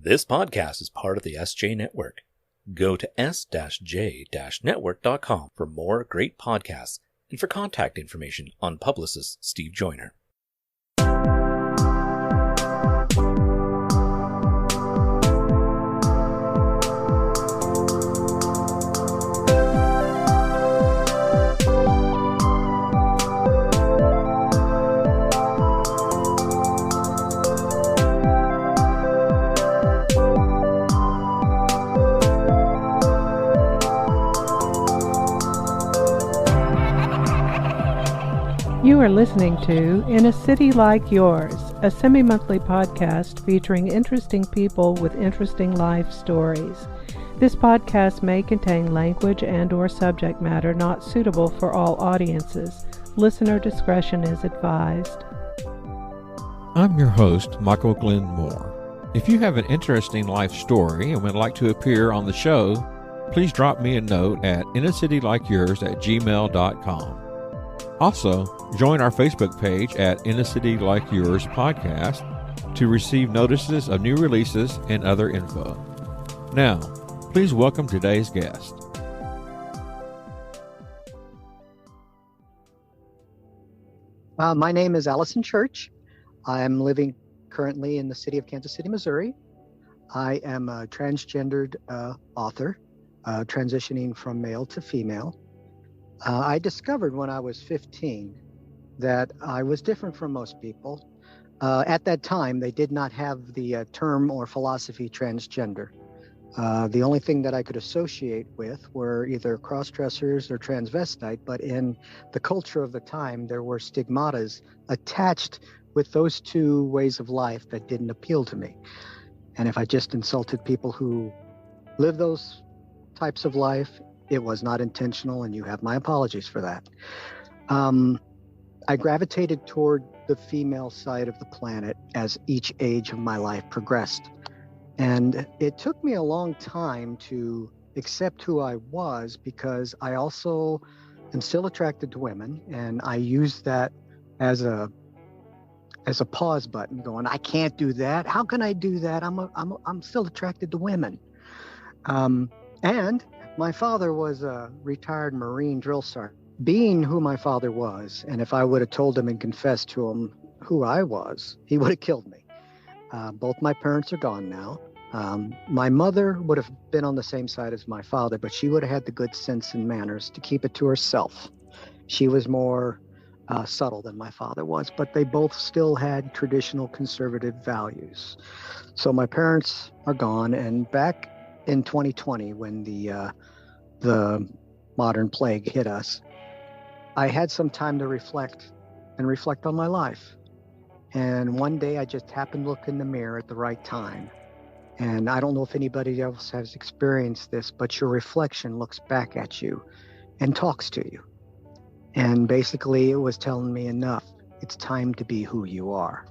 This podcast is part of the SJ Network. Go to s-j-network.com for more great podcasts and for contact information on publicist Steve Joyner. You are listening to In a City Like Yours, a semi-monthly podcast featuring interesting people with interesting life stories. This podcast may contain language and/or subject matter not suitable for all audiences. Listener discretion is advised. I'm your host, Michael Glenn Moore. If you have an interesting life story and would like to appear on the show, please drop me a note at inacityLikeYours@gmail.com. Also, join our Facebook page at In a City Like Yours Podcast to receive notices of new releases and other info. Now, please welcome today's guest. My name is Alison Church. I'm living currently in the city of Kansas City, Missouri. I am a transgendered author, transitioning from male to female. I discovered when I was 15 that I was different from most people. At that time, they did not have the term or philosophy transgender. The only thing that I could associate with were either cross-dressers or transvestite, but in the culture of the time, there were stigmatas attached with those two ways of life that didn't appeal to me. And if I just insulted people who live those types of life, it was not intentional, and you have my apologies for that. I gravitated toward the female side of the planet as each age of my life progressed. And it took me a long time to accept who I was, because I also am still attracted to women, and I use that as a pause button, going, I can't do that. How can I do that? I'm still attracted to women. And my father was a retired Marine drill sergeant. Being who my father was, and if I would have told him and confessed to him who I was, he would have killed me. Both my parents are gone now. My mother would have been on the same side as my father, but she would have had the good sense and manners to keep it to herself. She was more subtle than my father was, but they both still had traditional conservative values. So my parents are gone, and back in 2020, when the modern plague hit us, I had some time to reflect on my life. And one day I just happened to look in the mirror at the right time. And I don't know if anybody else has experienced this, but your reflection looks back at you and talks to you. And basically it was telling me, enough, it's time to be who you are.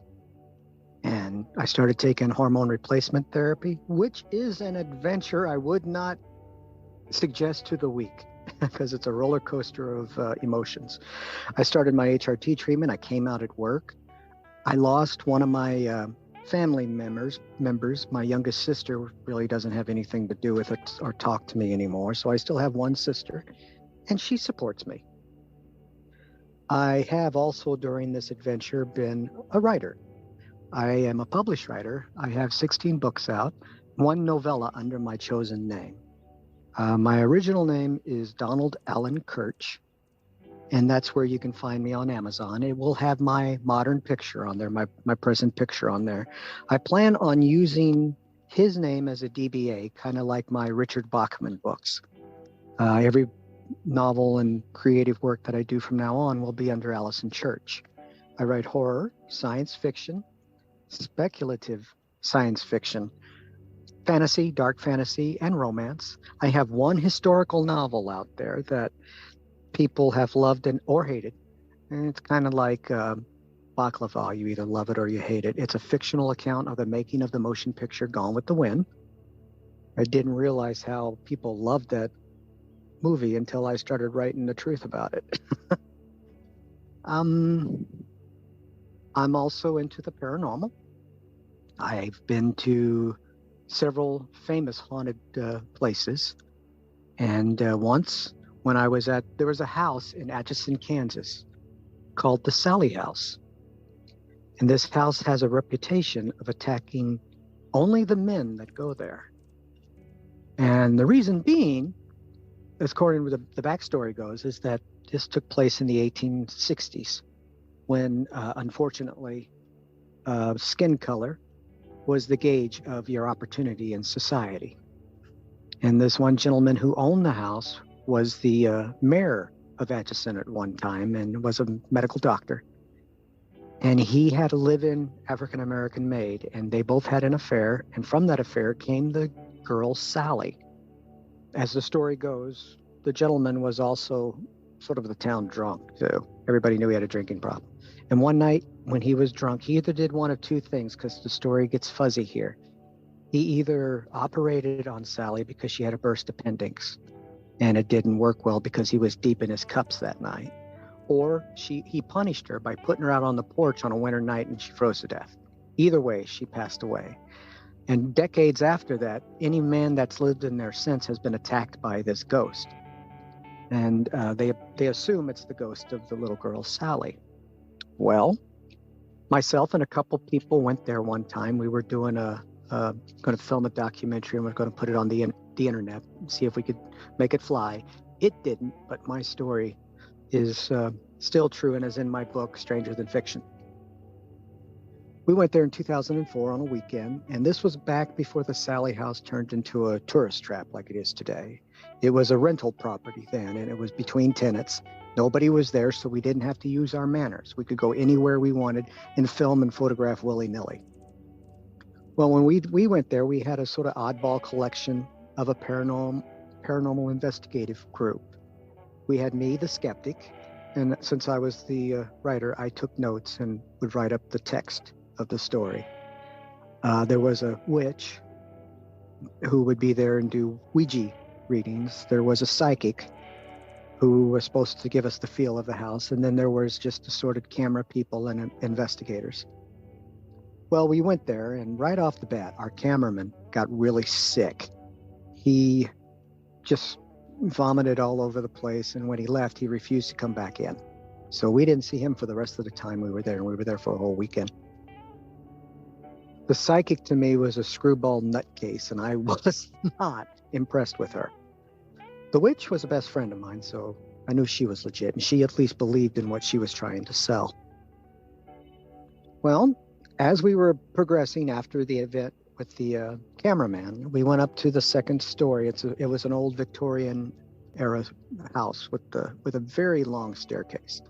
And I started taking hormone replacement therapy, which is an adventure I would not suggest to the weak, because it's a roller coaster of emotions. I started my HRT treatment. I came out at work. I lost one of my family members. My youngest sister really doesn't have anything to do with it or talk to me anymore. So I still have one sister, and she supports me. I have also, during this adventure, been a writer. I am a published writer. I have 16 books out, one novella under my chosen name. My original name is Donald Allen Kirch, and that's where you can find me on Amazon. It will have my modern picture on there, my present picture on there. I plan on using his name as a DBA, kind of like my Richard Bachman books. Every novel and creative work that I do from now on will be under Alison Church. I write horror, science fiction, speculative science fiction, fantasy, dark fantasy, and romance. I have one historical novel out there that people have loved or hated. And it's kind of like baklava. You either love it or you hate it. It's a fictional account of the making of the motion picture Gone with the Wind. I didn't realize how people loved that movie until I started writing the truth about it. I'm also into the paranormal. I've been to several famous haunted places. And once when there was a house in Atchison, Kansas called the Sally House. And this house has a reputation of attacking only the men that go there. And the reason being, according to the backstory goes, is that this took place in the 1860s when, unfortunately, skin color was the gauge of your opportunity in society. And this one gentleman who owned the house was the mayor of Atchison at one time and was a medical doctor. And he had a live-in African-American maid, and they both had an affair. And from that affair came the girl, Sally. As the story goes, the gentleman was also sort of the town drunk, too. Everybody knew he had a drinking problem. And one night when he was drunk, he either did one of two things, because the story gets fuzzy here. He either operated on Sally because she had a burst appendix, and it didn't work well because he was deep in his cups that night. Or he punished her by putting her out on the porch on a winter night and she froze to death. Either way, she passed away. And decades after that, any man that's lived in there since has been attacked by this ghost. And they assume it's the ghost of the little girl, Sally. Well, myself and a couple people went there one time. We were doing going to film a documentary, and we're going to put it on the internet and see if we could make it fly. It didn't, but my story is still true and is in my book, Stranger Than Fiction. We went there in 2004 on a weekend, and this was back before the Sally House turned into a tourist trap like it is today. It was a rental property then, and it was between tenants. Nobody was there, so we didn't have to use our manners. We could go anywhere we wanted and film and photograph willy-nilly. Well, when we went there, we had a sort of oddball collection of a paranormal investigative group. We had me, the skeptic, and since I was the writer, I took notes and would write up the text of the story. There was a witch who would be there and do Ouija readings. There was a psychic who was supposed to give us the feel of the house, and then there was just assorted camera people and investigators. Well, we went there, and right off the bat, our cameraman got really sick. He just vomited all over the place, and when he left, he refused to come back in. So we didn't see him for the rest of the time we were there, and we were there for a whole weekend. The psychic to me was a screwball nutcase, and I was not impressed with her. The witch was a best friend of mine, so I knew she was legit, and she at least believed in what she was trying to sell. Well, as we were progressing after the event with the cameraman, we went up to the second story. It was an old Victorian era house with a very long staircase.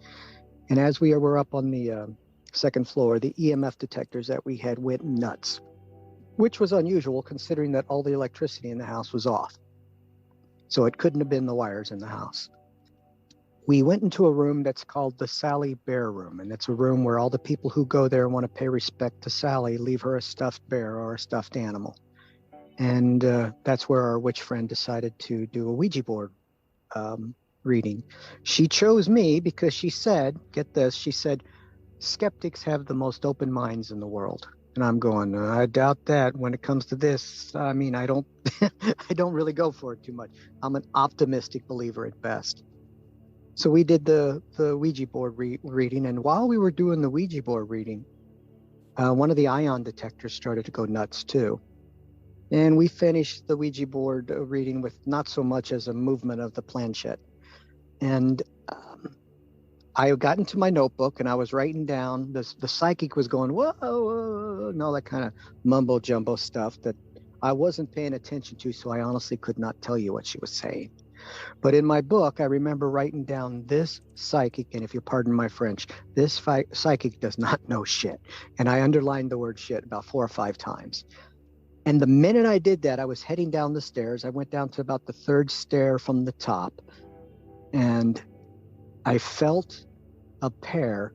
And as we were up on the second floor, the EMF detectors that we had went nuts, which was unusual considering that all the electricity in the house was off. So it couldn't have been the wires in the house. We went into a room that's called the Sally Bear Room, and it's a room where all the people who go there want to pay respect to Sally leave her a stuffed bear or a stuffed animal. And that's where our witch friend decided to do a Ouija board reading. She chose me because she said, get this, she said, skeptics have the most open minds in the world. And I'm going, I doubt that. When it comes to this, I mean, I don't I don't really go for it too much. I'm an optimistic believer at best. So we did the Ouija board reading, and while we were doing the Ouija board reading, one of the ion detectors started to go nuts too. And we finished the Ouija board reading with not so much as a movement of the planchette. And I got into my notebook and I was writing down, the psychic was going, whoa, whoa, and all that kind of mumbo jumbo stuff that I wasn't paying attention to, so I honestly could not tell you what she was saying. But in my book, I remember writing down this psychic, and if you pardon my French, this psychic does not know shit. And I underlined the word shit about 4 or 5 times. And the minute I did that, I was heading down the stairs. I went down to about the 3rd stair from the top, and I felt a pair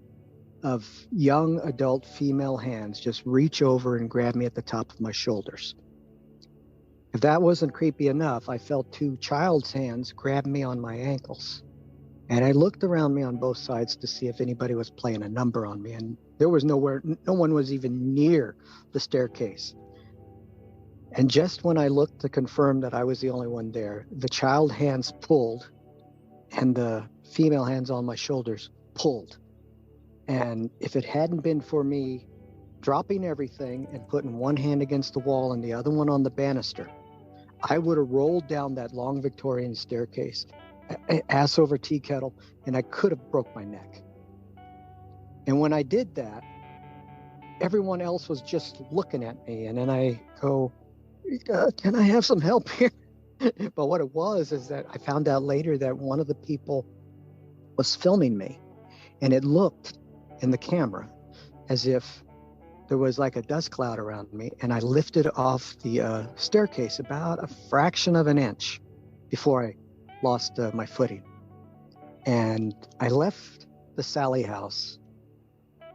of young adult female hands just reach over and grab me at the top of my shoulders. If that wasn't creepy enough, I felt 2 child's hands grab me on my ankles. And I looked around me on both sides to see if anybody was playing a number on me. And there was no one was even near the staircase. And just when I looked to confirm that I was the only one there, the child hands pulled and the female hands on my shoulders pulled. And if it hadn't been for me dropping everything and putting one hand against the wall and the other one on the banister, I would have rolled down that long Victorian staircase, ass over tea kettle, and I could have broke my neck. And when I did that, everyone else was just looking at me. And then I go, can I have some help here? But what it was is that I found out later that one of the people was filming me, and it looked in the camera as if there was like a dust cloud around me, and I lifted off the staircase about a fraction of an inch before I lost my footing. And I left the Sally house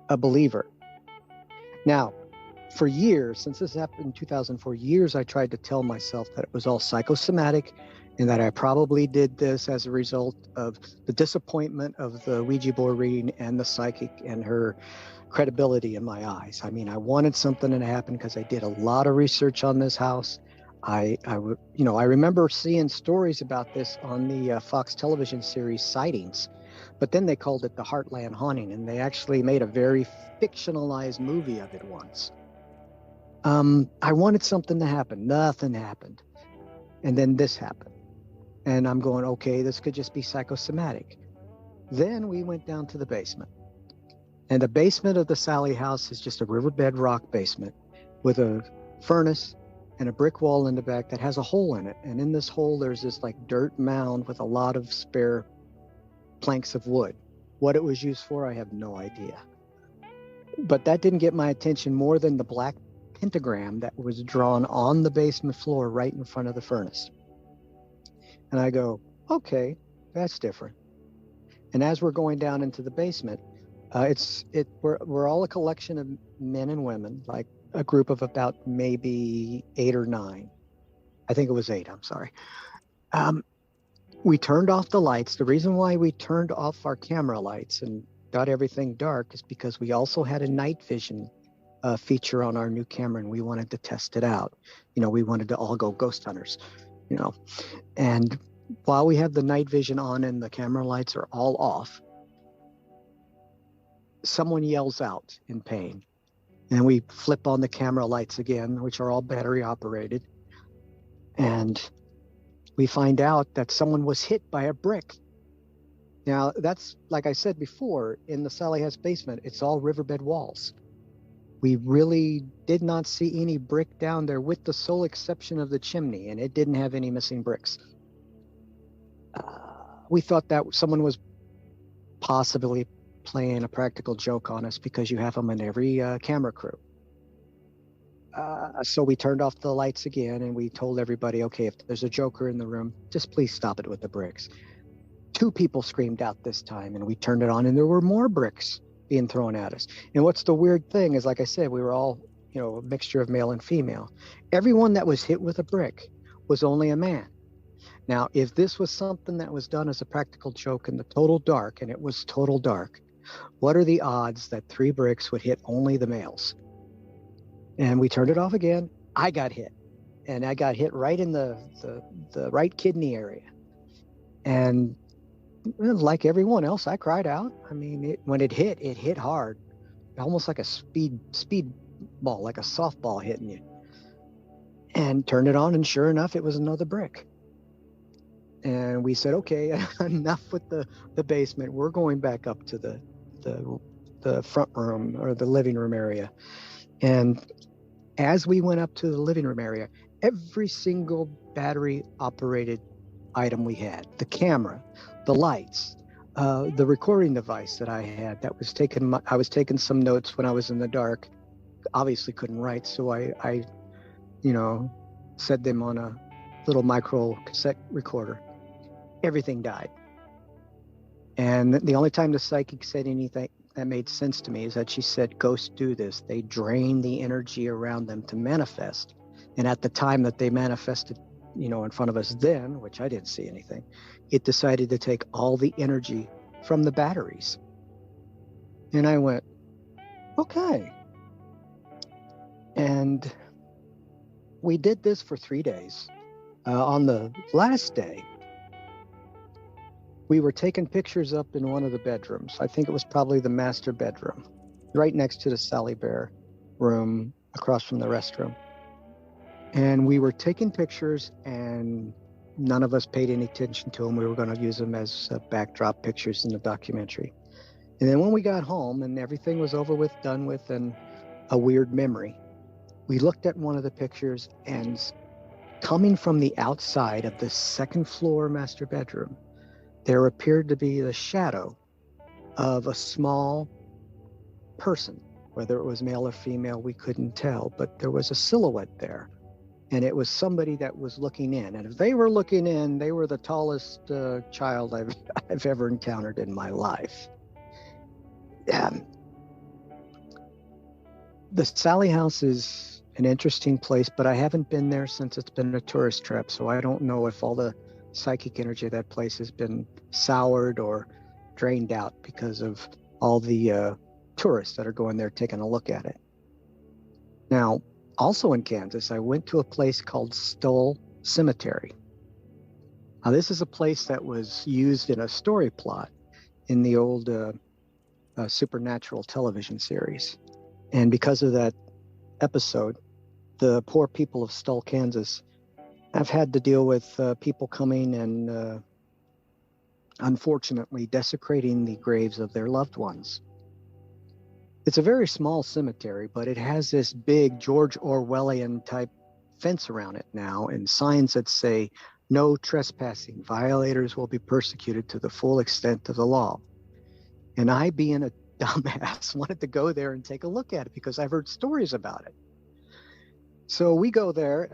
a believer. Now, for years, since this happened in 2004, years I tried to tell myself that it was all psychosomatic and that I probably did this as a result of the disappointment of the Ouija board reading and the psychic and her credibility in my eyes. I mean, I wanted something to happen because I did a lot of research on this house. I remember seeing stories about this on the Fox television series Sightings, but then they called it the Heartland Haunting, and they actually made a very fictionalized movie of it once. I wanted something to happen. Nothing happened. And then this happened. And I'm going, okay, this could just be psychosomatic. Then we went down to the basement. And the basement of the Sally house is just a riverbed rock basement with a furnace and a brick wall in the back that has a hole in it. And in this hole, there's this like dirt mound with a lot of spare planks of wood. What it was used for, I have no idea. But that didn't get my attention more than the black pentagram that was drawn on the basement floor right in front of the furnace. And I go, okay, that's different. And as we're going down into the basement, we're all a collection of men and women, like a group of about maybe 8 or 9. I think it was 8, I'm sorry. We turned off the lights. The reason why we turned off our camera lights and got everything dark is because we also had a night vision feature on our new camera, and we wanted to test it out. We wanted to all go ghost hunters, and while we have the night vision on and the camera lights are all off, someone yells out in pain, and we flip on the camera lights again, which are all battery operated, and we find out that someone was hit by a brick. Now, that's, like I said before, in the Sally house basement, it's all riverbed walls. We really did not see any brick down there, with the sole exception of the chimney, and it didn't have any missing bricks. We thought that someone was possibly playing a practical joke on us because you have them in every camera crew. So we turned off the lights again, and we told everybody, okay, if there's a joker in the room, just please stop it with the bricks. 2 people screamed out this time, and we turned it on, and there were more bricks being thrown at us. And what's the weird thing is, like I said, we were all, a mixture of male and female. Everyone that was hit with a brick was only a man. Now, if this was something that was done as a practical joke in the total dark, and it was total dark, what are the odds that 3 bricks would hit only the males? And we turned it off again. I got hit, and I got hit right in the right kidney area. And like everyone else, I cried out. I mean, when it hit hard, almost like a speed ball, like a softball hitting you. And turned it on, and sure enough, it was another brick. And we said, okay, enough with the basement. We're going back up to the front room, or the living room area. And as we went up to the living room area, every single battery operated item we had, the camera, the lights, the recording device that I had that was I was taking some notes when I was in the dark, obviously couldn't write. So I set them on a little micro cassette recorder. Everything died. And the only time the psychic said anything that made sense to me is that she said, ghosts do this. They drain the energy around them to manifest. And at the time that they manifested, in front of us then, which I didn't see anything, it decided to take all the energy from the batteries. And I went, okay. And we did this for 3 days. On the last day, we were taking pictures up in one of the bedrooms. I think it was probably the master bedroom, right next to the Sally Bear room, across from the restroom. And we were taking pictures, and none of us paid any attention to them. We were going to use them as backdrop pictures in the documentary. And then when we got home and everything was over with, done with, and a weird memory, we looked at one of the pictures, and coming from the outside of the second floor master bedroom, there appeared to be the shadow of a small person. Whether it was male or female, we couldn't tell, but there was a silhouette there. And it was somebody that was looking in. And if they were looking in, they were the tallest child I've ever encountered in my life. The Sally House is an interesting place, but I haven't been there since it's been a tourist trap. So I don't know if all the psychic energy of that place has been soured or drained out because of all the tourists that are going there taking a look at it. Now, also in Kansas, I went to a place called Stoll Cemetery. Now, this is a place that was used in a story plot in the old Supernatural television series. And because of that episode, the poor people of Stoll, Kansas, have had to deal with people coming and unfortunately desecrating the graves of their loved ones. It's a very small cemetery, but it has this big George Orwellian type fence around it now, and signs that say, "No trespassing. Violators will be persecuted to the full extent of the law." And I, being a dumbass, wanted to go there and take a look at it because I've heard stories about it. So we go there.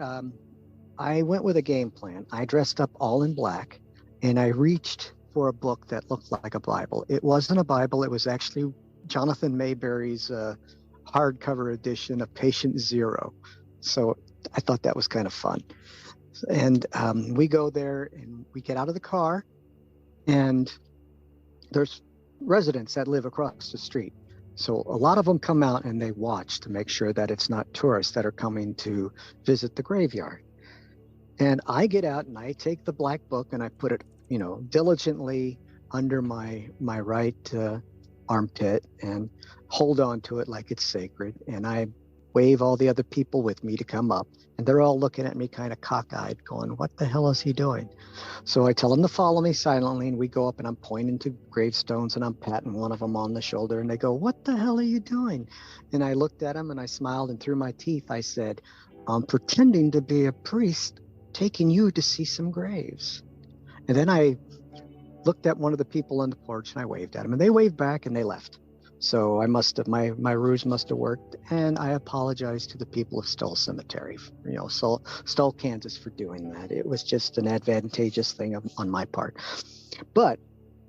I went with a game plan. I dressed up all in black, and I reached for a book that looked like a Bible. It wasn't a Bible. It was actually Jonathan Mayberry's hardcover edition of Patient Zero. So I thought that was kind of fun. And we go there, and we get out of the car, and there's residents that live across the street. So a lot of them come out and they watch to make sure that it's not tourists that are coming to visit the graveyard. And I get out and I take the black book and I put it, diligently under my right armpit and hold on to it like it's sacred. And I wave all the other people with me to come up. And they're all looking at me kind of cockeyed, going, "What the hell is he doing?" So I tell them to follow me silently, and we go up, and I'm pointing to gravestones, and I'm patting one of them on the shoulder, and they go, "What the hell are you doing?" And I looked at them, and I smiled, and through my teeth, I said, "I'm pretending to be a priest, taking you to see some graves." And then I looked at one of the people on the porch, and I waved at them, and they waved back, and they left. So I must have, my ruse must have worked, and I apologize to the people of Stoll Cemetery, Stoll, Kansas, for doing that. It was just an advantageous thing on my part. But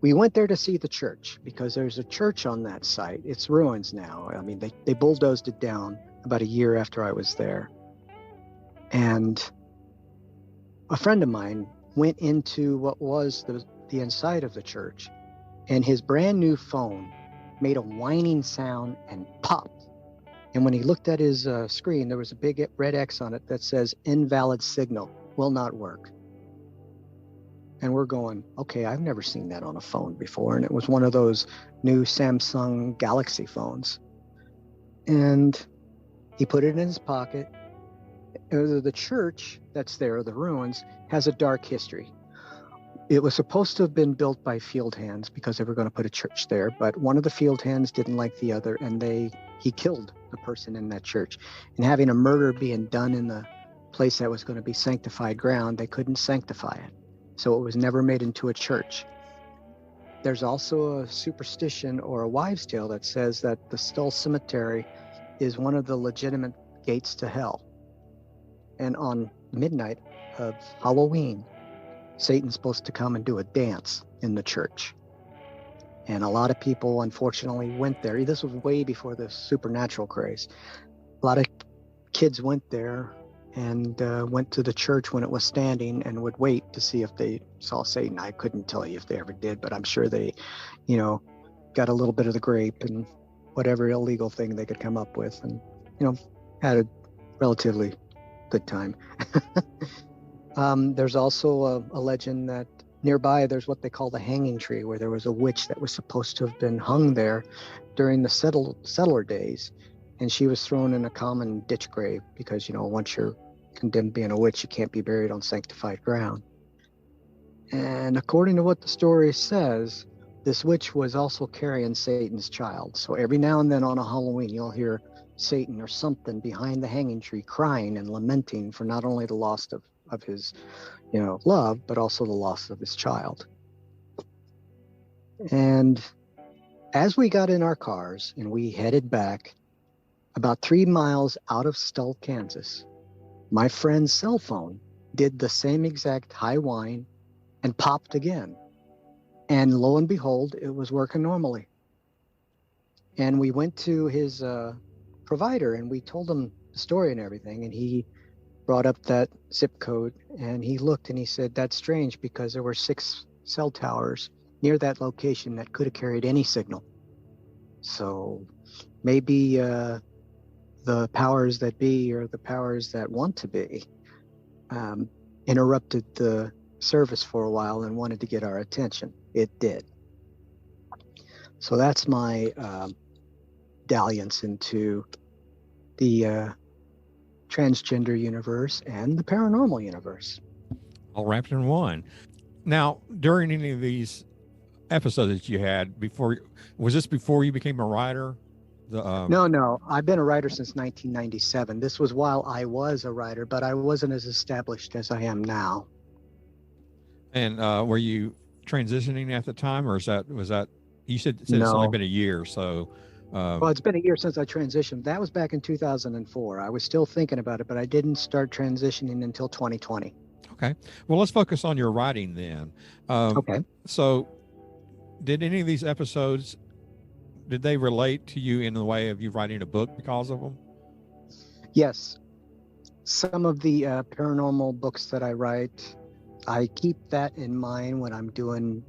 we went there to see the church because there's a church on that site. It's ruins now. I mean, they bulldozed it down about a year after I was there. And a friend of mine went into what was the inside of the church, and his brand new phone made a whining sound and popped. And when he looked at his screen, there was a big red X on it that says "invalid signal, will not work." And we're going, okay, I've never seen that on a phone before. And it was one of those new Samsung Galaxy phones. And he put it in his pocket. The church that's there, the ruins, has a dark history. It was supposed to have been built by field hands because they were going to put a church there, but one of the field hands didn't like the other, and he killed the person in that church. And having a murder being done in the place that was going to be sanctified ground, they couldn't sanctify it. So it was never made into a church. There's also a superstition or a wives' tale that says that the Stoll Cemetery is one of the legitimate gates to hell. And on midnight of Halloween, Satan's supposed to come and do a dance in the church. And a lot of people, unfortunately, went there. This was way before the supernatural craze. A lot of kids went there and went to the church when it was standing and would wait to see if they saw Satan. I couldn't tell you if they ever did, but I'm sure they, got a little bit of the grape and whatever illegal thing they could come up with, and, had a relatively good time. There's also a legend that nearby there's what they call the hanging tree, where there was a witch that was supposed to have been hung there during the settler days, and she was thrown in a common ditch grave because, once you're condemned being a witch, you can't be buried on sanctified ground. And according to what the story says, this witch was also carrying Satan's child. So every now and then on a Halloween, you'll hear Satan or something behind the hanging tree crying and lamenting for not only the loss of his, love, but also the loss of his child. And as we got in our cars and we headed back about 3 miles out of Stull, Kansas, my friend's cell phone did the same exact high whine and popped again. And lo and behold, it was working normally. And we went to his provider and we told him the story and everything. And he brought up that zip code and he looked and he said, that's strange because there were 6 cell towers near that location that could have carried any signal. So maybe the powers that be, or the powers that want to be, interrupted the service for a while and wanted to get our attention. It did. So that's my dalliance into the transgender universe and the paranormal universe. All wrapped in one. Now, during any of these episodes that you had was this before you became a writer? No. I've been a writer since 1997. This was while I was a writer, but I wasn't as established as I am now. And were you transitioning at the time, or was that you said No. It's only been a year, so well, it's been a year since I transitioned. That was back in 2004. I was still thinking about it, but I didn't start transitioning until 2020. Okay. Well, let's focus on your writing then. Okay. So did any of these episodes, did they relate to you in the way of you writing a book because of them? Yes. Some of the paranormal books that I write, I keep that in mind when I'm doing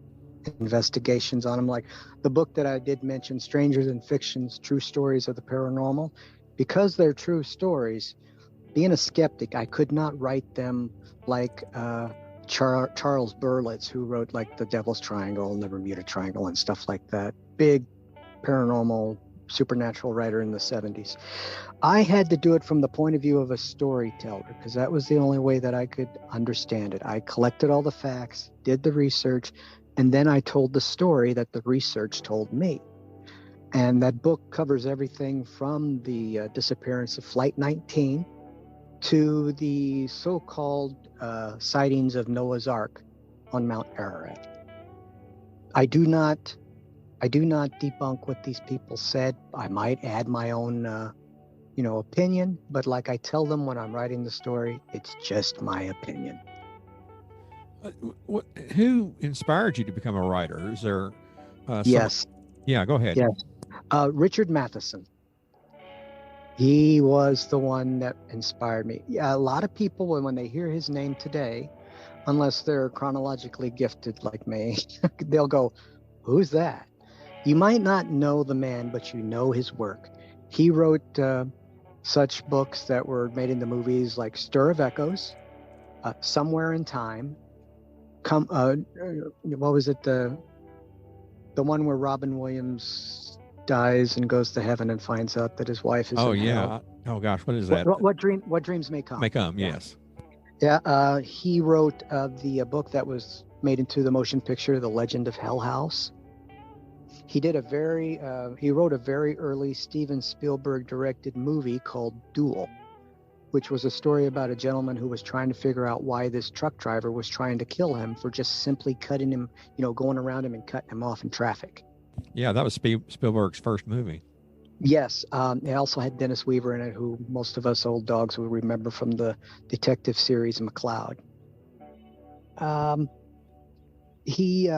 investigations on them. Like the book that I did mention, Strangers in Fiction's True Stories of the Paranormal, because they're true stories, being a skeptic, I could not write them like Charles Berlitz, who wrote like The Devil's Triangle and the Bermuda Triangle and stuff like that. Big paranormal, supernatural writer in the 70s. I had to do it from the point of view of a storyteller because that was the only way that I could understand it. I collected all the facts, did the research, and then I told the story that the research told me. And that book covers everything from the disappearance of Flight 19 to the so-called sightings of Noah's Ark on Mount Ararat. I do not debunk what these people said. I might add my own opinion, but like I tell them when I'm writing the story, it's just my opinion. Who inspired you to become a writer? Is there Yes. Yeah, go ahead. Yes. Richard Matheson. He was the one that inspired me. Yeah, a lot of people, when they hear his name today, unless they're chronologically gifted like me, they'll go, who's that? You might not know the man, but you know his work. He wrote such books that were made into movies like Stir of Echoes, Somewhere in Time, what was it? The one where Robin Williams dies and goes to heaven and finds out that his wife is in hell. Oh gosh, what is that? What dreams may come. May come, yes. Yeah, he wrote the book that was made into the motion picture, The Legend of Hell House. He wrote a very early Steven Spielberg directed movie called Duel, which was a story about a gentleman who was trying to figure out why this truck driver was trying to kill him for just simply cutting him, going around him and cutting him off in traffic. Yeah, that was Spielberg's first movie. Yes. It also had Dennis Weaver in it, who most of us old dogs will remember from the detective series McCloud. He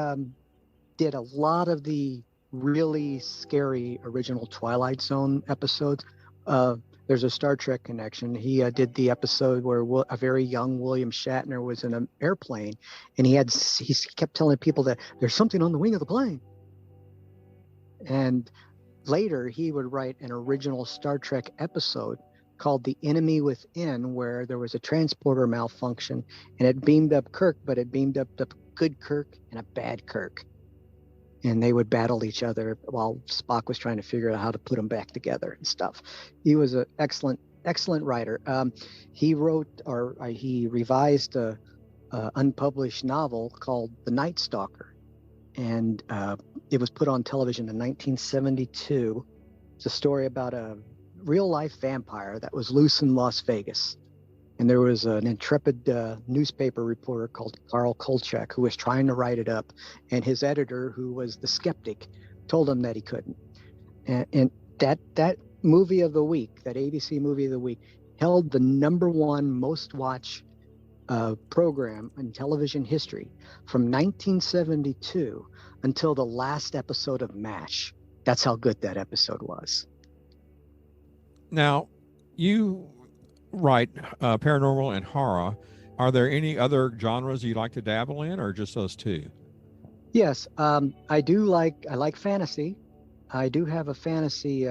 did a lot of the really scary original Twilight Zone episodes. There's a Star Trek connection. He did the episode where a very young William Shatner was in an airplane, and he kept telling people that there's something on the wing of the plane. And later he would write an original Star Trek episode called The Enemy Within, where there was a transporter malfunction and it beamed up Kirk, but it beamed up the good Kirk and a bad Kirk. And they would battle each other while Spock was trying to figure out how to put them back together and stuff. He was an excellent writer. He revised a unpublished novel called The Night Stalker, and it was put on television in 1972. It's a story about a real life vampire that was loose in Las Vegas. And there was an intrepid newspaper reporter called Carl Kolchak who was trying to write it up. And his editor, who was the skeptic, told him that he couldn't. And that movie of the week, that ABC movie of the week, held the #1 most watched program in television history from 1972 until the last episode of MASH. That's how good that episode was. Now, you write paranormal and horror. Are there any other genres you like to dabble in, or just those two? Yes, I like fantasy. I do have a fantasy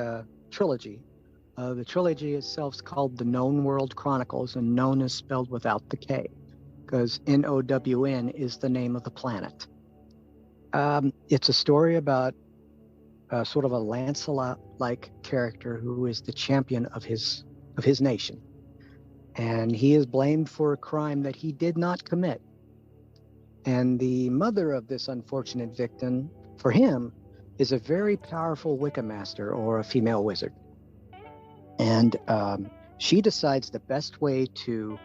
trilogy. The trilogy itself is called the Known World Chronicles, and known is spelled without the K, because Nown is the name of the planet. It's a story about sort of a Lancelot-like character who is the champion of his nation. And he is blamed for a crime that he did not commit. And the mother of this unfortunate victim, for him, is a very powerful Wicca master, or a female wizard. And she decides the best way to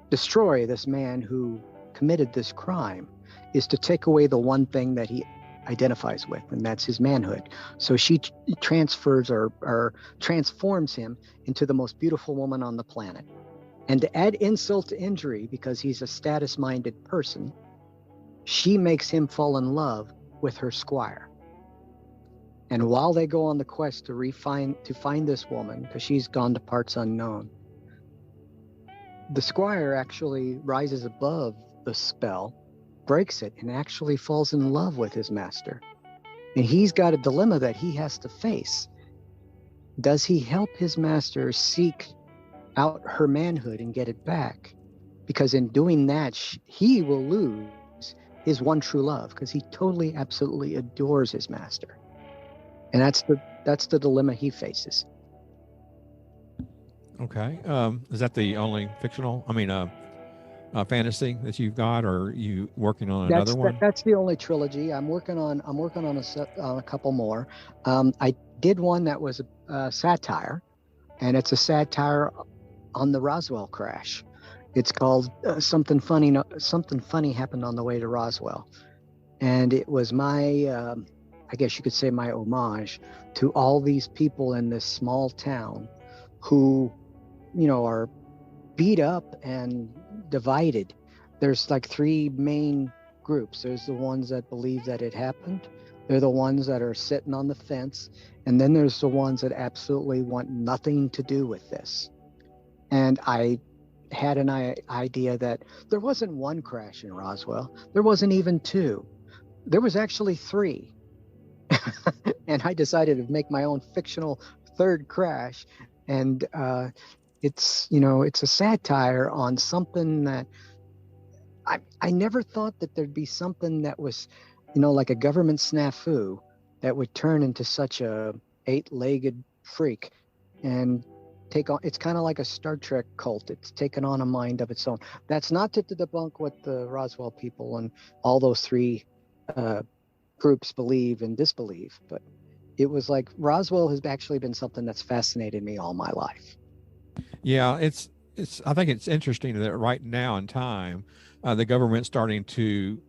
destroy this man who committed this crime is to take away the one thing that he identifies with, and that's his manhood. So she transfers or transforms him into the most beautiful woman on the planet. And to add insult to injury, because he's a status-minded person, she makes him fall in love with her squire. And while they go on the quest to find this woman, because she's gone to parts unknown, the squire actually rises above the spell, breaks it, and actually falls in love with his master. And he's got a dilemma that he has to face. Does he help his master seek out her manhood and get it back? Because in doing that, he will lose his one true love, because he totally, absolutely adores his master. And that's the dilemma he faces. Okay. Is that the only fictional, fantasy that you've got, or are you working on another one? That's the only trilogy. I'm working on a couple more. I did one that was a satire, and it's a satire on the Roswell crash. It's called Something Funny Happened on the Way to Roswell. And it was my, I guess you could say, my homage to all these people in this small town who, are beat up and divided. There's like 3 main groups. There's the ones that believe that it happened. They're the ones that are sitting on the fence. And then there's the ones that absolutely want nothing to do with this. And I had an idea that there wasn't one crash in Roswell. There wasn't even 2. There was actually 3. And I decided to make my own fictional 3rd crash. And it's a satire on something that I never thought that there'd be something that was, like a government snafu that would turn into such a 8-legged freak and take on. It's kind of like a Star Trek cult. It's taken on a mind of its own. That's not to debunk what the Roswell people and all those 3 groups believe and disbelieve, but it was like Roswell has actually been something that's fascinated me all my life. Yeah, I think it's interesting that right now in time, the government's starting to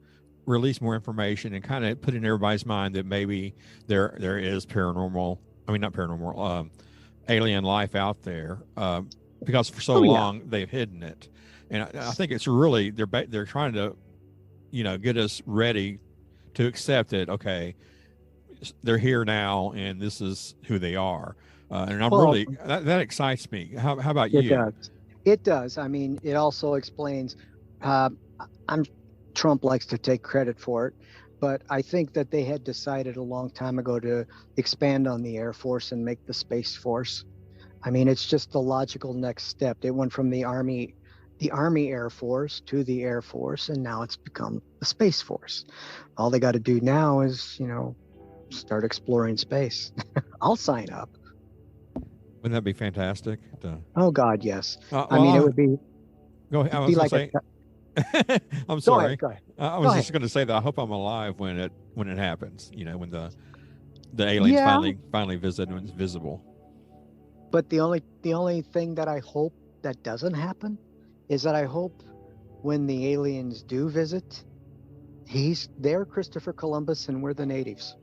release more information and kind of put in everybody's mind that maybe there is alien life out there, because for so long they've hidden it. And I think it's really, they're trying to, get us ready to accept it. Okay, they're here now, and this is who they are. And that excites me. How about you? It does. I mean, it also explains, Trump likes to take credit for it, but I think that they had decided a long time ago to expand on the Air Force and make the Space Force. I mean, it's just the logical next step. It went from the Army Air Force to the Air Force, and now it's become the Space Force. All they got to do now is, start exploring space. I'll sign up. Wouldn't that be fantastic? Oh God, yes. Well, I mean, it would be. Go ahead. I Be was like going to say. I'm sorry. Go ahead. I was just going to say that I hope I'm alive when it happens. When the aliens finally visit and it's visible. But the only thing that I hope that doesn't happen is that I hope when the aliens do visit, they're Christopher Columbus and we're the natives.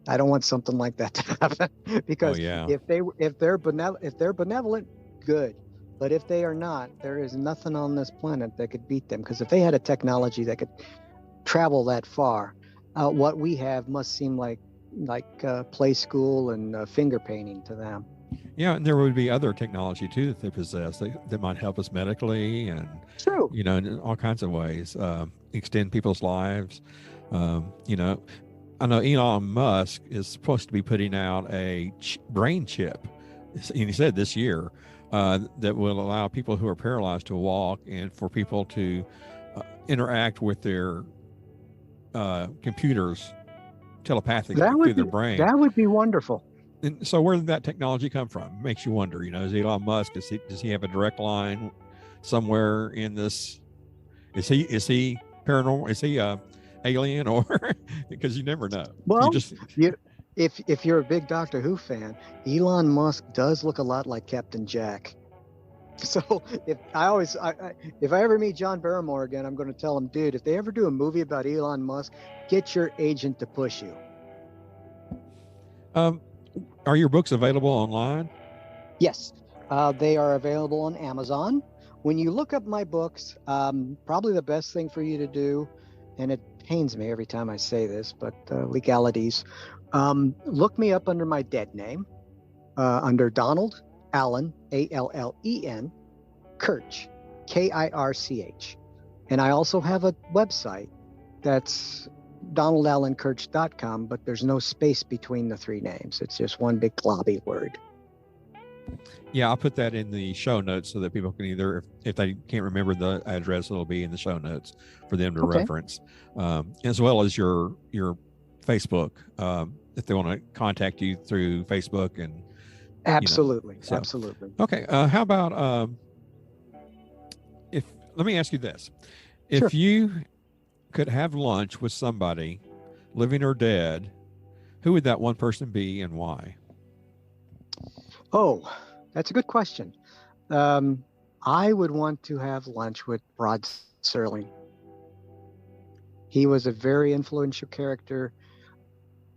I don't want something like that to happen because if they're benevolent, good. But if they are not, there is nothing on this planet that could beat them. Because if they had a technology that could travel that far, what we have must seem like play school and finger painting to them. Yeah, and there would be other technology too that they possess that might help us medically and true, in all kinds of ways, extend people's lives. I know Elon Musk is supposed to be putting out a brain chip, and he said this year, that will allow people who are paralyzed to walk and for people to interact with their computers telepathically through their brain. That would be wonderful. And so where did that technology come from? Makes you wonder, is Elon Musk, does he have a direct line somewhere in this? Is he paranormal? Is he alien, or because you never know? Well, if you're a big Doctor Who fan, Elon Musk does look a lot like Captain Jack. So if I ever meet John Barrymore again, I'm going to tell him, dude, if they ever do a movie about Elon Musk, get your agent to push you. Are your books available online? Yes, they are available on Amazon. When you look up my books, probably the best thing for you to do, and it pains me every time I say this, but legalities, look me up under my dead name, under Donald Allen, Allen, Kirch, Kirch. And I also have a website that's DonaldAllenKirch.com, but there's no space between the three names. It's just one big globby word. Yeah, I'll put that in the show notes so that people can either, if they can't remember the address, it'll be in the show notes for them to reference, as well as your Facebook, if they want to contact you through Facebook and. Absolutely. So. Absolutely. Okay. How about let me ask you this. If you could have lunch with somebody, living or dead, who would that one person be and why? Oh, that's a good question. I would want to have lunch with Rod Serling. He was a very influential character,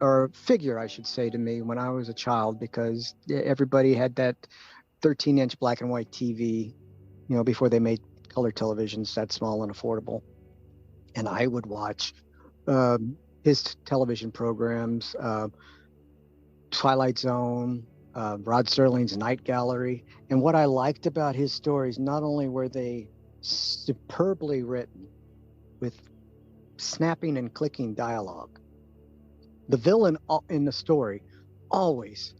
or figure, I should say, to me when I was a child, because everybody had that 13-inch black and white TV, before they made color televisions that small and affordable. And I would watch his television programs, Twilight Zone, Rod Serling's Night Gallery. And what I liked about his stories, not only were they superbly written with snapping and clicking dialogue, the villain in the story always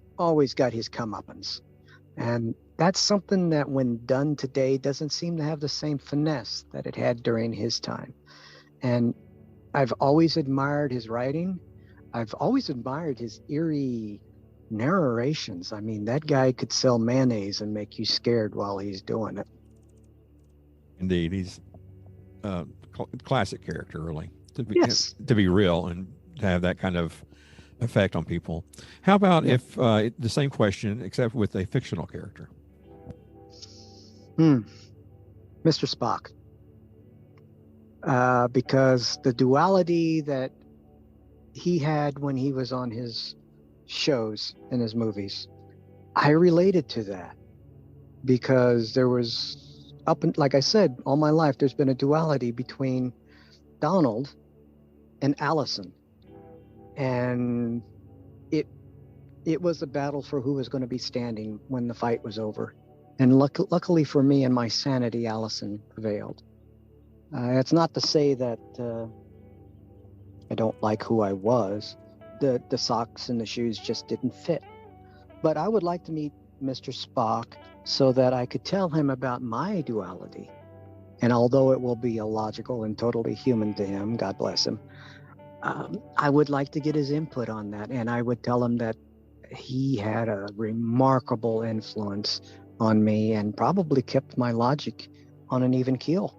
got his comeuppance. And that's something that when done today doesn't seem to have the same finesse that it had during his time. And I've always admired his writing. I've always admired his eerie narrations. I mean, that guy could sell mayonnaise and make you scared while he's doing it. Indeed. He's a classic character, really, to be real and to have that kind of effect on people. How about if the same question, except with a fictional character? Mr. Spock. Because the duality that he had when he was on his shows and his movies, I related to that, because there was like I said, all my life, there's been a duality between Donald and Alison. And it was a battle for who was going to be standing when the fight was over. And luckily for me and my sanity, Alison prevailed. It's not to say that I don't like who I was. The socks and the shoes just didn't fit. But I would like to meet Mr. Spock so that I could tell him about my duality. And although it will be illogical and totally human to him, God bless him, I would like to get his input on that. And I would tell him that he had a remarkable influence on me and probably kept my logic on an even keel.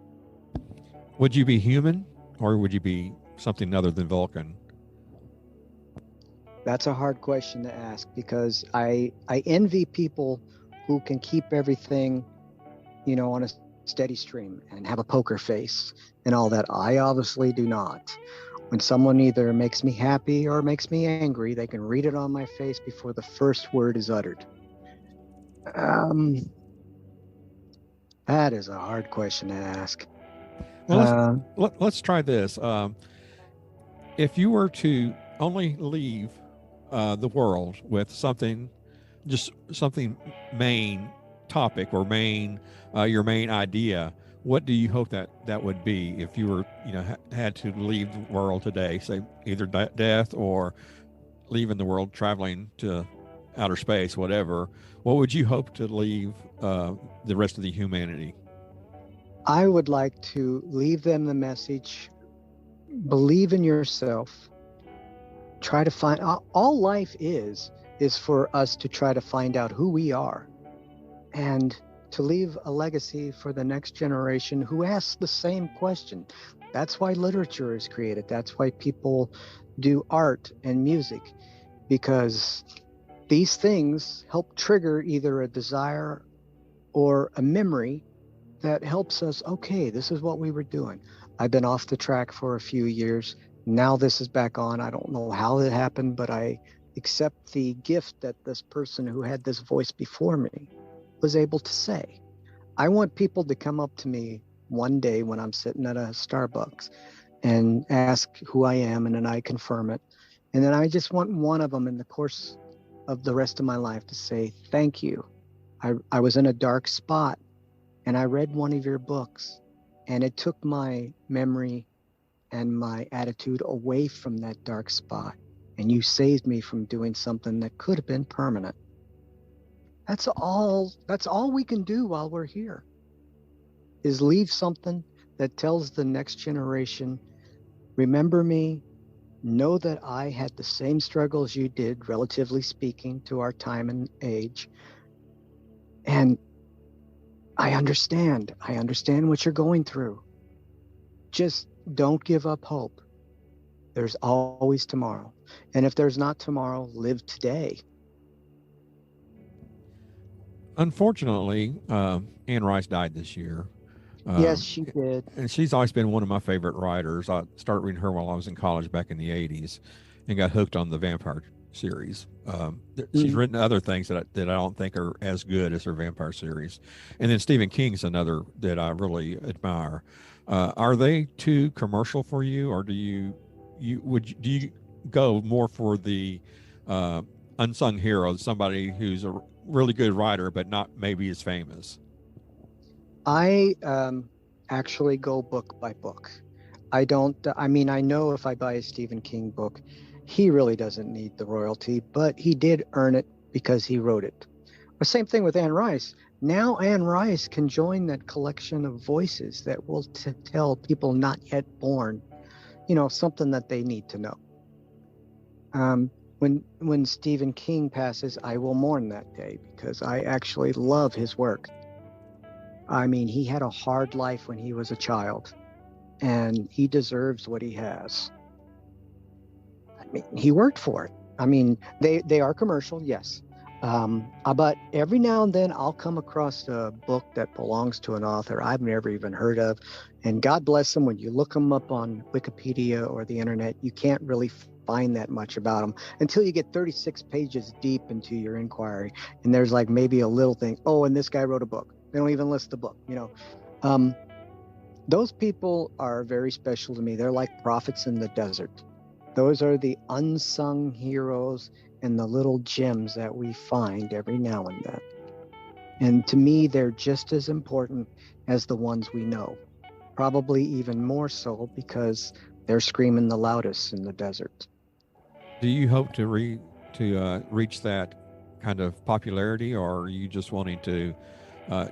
Would you be human, or would you be something other than Vulcan? That's a hard question to ask, because I envy people who can keep everything, on a steady stream and have a poker face and all that. I obviously do not. When someone either makes me happy or makes me angry, they can read it on my face before the first word is uttered. That is a hard question to ask. Well, let's try this. If you were to only leave the world with something main topic or your main idea, what do you hope that would be if you were, had to leave the world today, say either death or leaving the world, traveling to outer space, whatever? What would you hope to leave the rest of the humanity? I would like to leave them the message: believe in yourself. Try to find, all life is for us to try to find out who we are, and to leave a legacy for the next generation who asks the same question. That's why literature is created. That's why people do art and music, because these things help trigger either a desire or a memory that helps us, okay, this is what we were doing. I've been off the track for a few years. Now this is back on. I don't know how it happened, but I accept the gift that this person who had this voice before me was able to say. I want people to come up to me one day when I'm sitting at a Starbucks and ask who I am, and then I confirm it. And then I just want one of them in the course of the rest of my life to say, thank you. I was in a dark spot and I read one of your books, and it took my memory and my attitude away from that dark spot. And you saved me from doing something that could have been permanent. That's all we can do while we're here, is leave something that tells the next generation, remember me, know that I had the same struggles you did, relatively speaking, to our time and age. And I understand what you're going through. Just don't give up hope. There's always tomorrow. And if there's not tomorrow, live today. Unfortunately, Anne Rice died this year. Yes, she did. And she's always been one of my favorite writers. I started reading her while I was in college back in the 80s and got hooked on the vampire series. She's written other things that I don't think are as good as her vampire series. And then Stephen King's another that I really admire. Are they too commercial for you, or do you go more for the unsung hero, somebody who's a really good writer but not maybe as famous? I actually go book by book. I know if I buy a Stephen King book, he really doesn't need the royalty, but he did earn it because he wrote it. The same thing with Anne Rice. Now Anne Rice can join that collection of voices that will tell people not yet born, something that they need to know. When Stephen King passes, I will mourn that day, because I actually love his work. I mean, he had a hard life when he was a child, and he deserves what he has. I mean, he worked for it. I mean, they are commercial, yes. But every now and then I'll come across a book that belongs to an author I've never even heard of. And God bless them, when you look them up on Wikipedia or the internet, you can't really find that much about them until you get 36 pages deep into your inquiry. And there's like maybe a little thing, oh, and this guy wrote a book. They don't even list the book, Those people are very special to me. They're like prophets in the desert. Those are the unsung heroes and the little gems that we find every now and then. And to me, they're just as important as the ones we know. Probably even more so, because they're screaming the loudest in the desert. Do you hope to reach that kind of popularity, or are you just wanting to,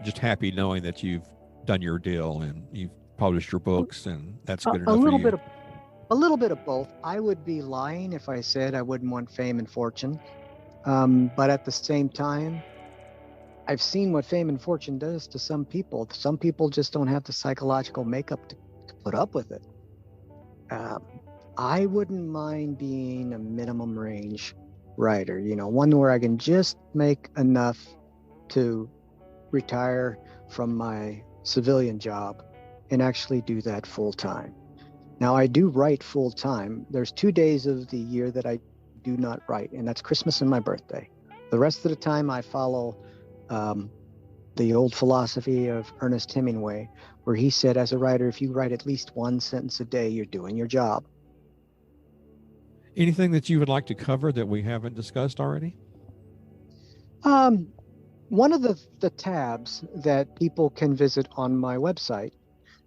just happy knowing that you've done your deal and you've published your books and that's good enough for you? A little bit of both. I would be lying if I said I wouldn't want fame and fortune. But at the same time, I've seen what fame and fortune does to some people. Some people just don't have the psychological makeup to put up with it. I wouldn't mind being a minimum range writer, one where I can just make enough to retire from my civilian job and actually do that full time. Now, I do write full time. There's 2 days of the year that I do not write, and that's Christmas and my birthday. The rest of the time I follow the old philosophy of Ernest Hemingway, where he said, as a writer, if you write at least one sentence a day, you're doing your job. Anything that you would like to cover that we haven't discussed already? One of the tabs that people can visit on my website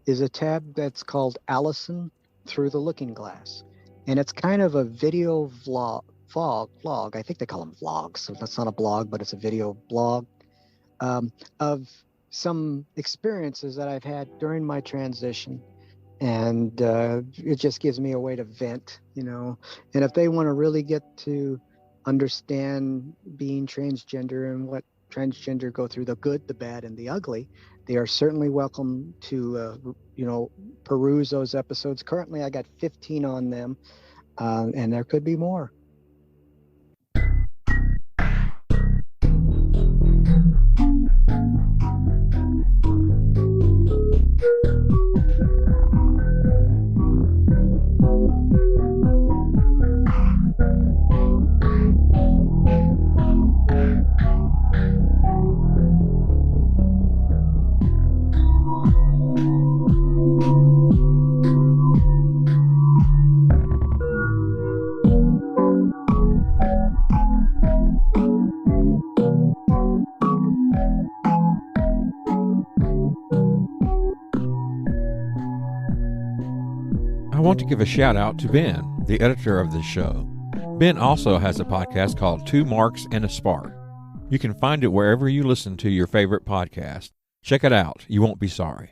is a tab that's called Allison Through the Looking Glass. And it's kind of a video vlog. I think they call them vlogs. So that's not a blog, but it's a video blog of some experiences that I've had during my transition. And it just gives me a way to vent, And if they want to really get to understand being transgender and what transgender go through, the good, the bad, and the ugly, they are certainly welcome to, peruse those episodes. Currently, I got 15 on them, and there could be more. I want to give a shout out to Ben, the editor of this show. Ben also has a podcast called Two Marks and a Spark. You can find it wherever you listen to your favorite podcast. Check it out. You won't be sorry.